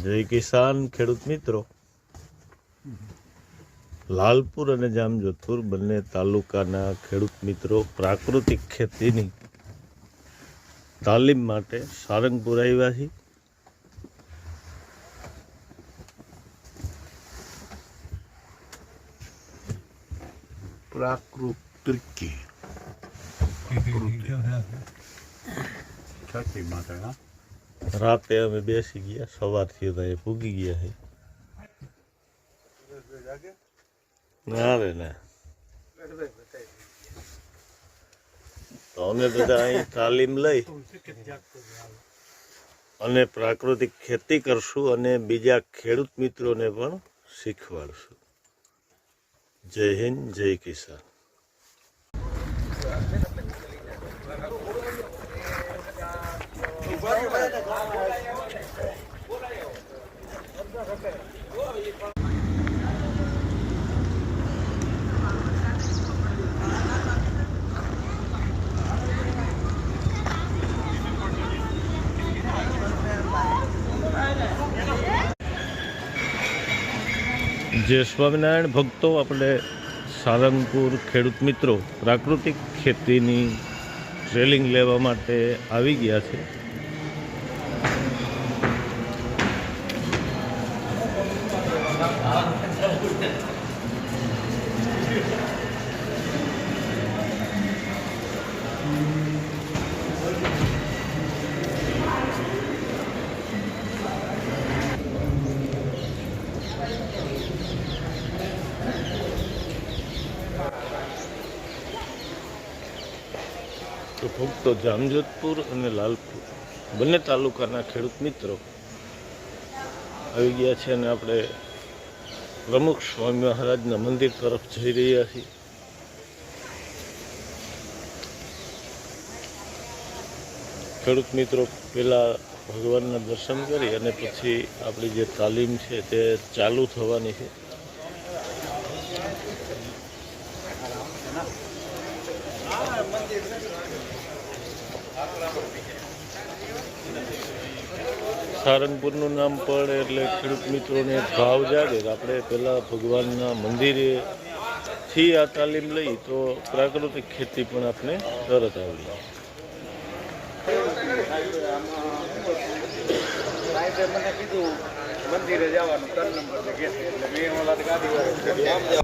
જય કિસાન ખેડૂત મિત્રો, લાલપુર અને જામજોધપુર બંને તાલુકાના ખેડૂત મિત્રો પ્રાકૃતિક ખેતીની તાલીમ માટે સારંગપુર આવ્યા છે. પ્રાકૃતિક ખેતી માટે રાતે અમે બેસી ગયા, સવારથી અહીંયા પૂગી ગયા છે. ના રે ના, તો અમે બધા અહીં તાલીમ લઈ અને પ્રાકૃતિક ખેતી કરશું અને બીજા ખેડૂત મિત્રોને પણ શીખવાડશું. જય હિન્દ, જય કિસાન. જે સ્વામિનારાયણ ભક્તો આપણે સારંગપુર ખેડૂત મિત્રો પ્રાકૃતિક ખેતીની ટ્રેનિંગ લેવા માટે આવી ગયા છે. તો ફક્ત જામજોધપુર અને લાલપુર બંને તાલુકાના ખેડૂત મિત્રો આવી ગયા છે અને આપણે પ્રમુખ સ્વામી મહારાજના મંદિર તરફ જઈ રહ્યા છીએ. ખેડૂત મિત્રો પહેલાં ભગવાનના દર્શન કરી અને પછી આપણી જે તાલીમ છે તે ચાલુ થવાની છે. સારંગપુરનું નામ પડે એટલે ખેડૂત મિત્રોને ભાવ જાગે. આપણે પહેલાં ભગવાનના મંદિરેથી આ તાલીમ લઈ તો પ્રાકૃતિક ખેતી પણ આપણે તરત આવડી. મને કીધું મંદિરે જવાનું 3 નંબર એટલે મેં ઓલા ગાડી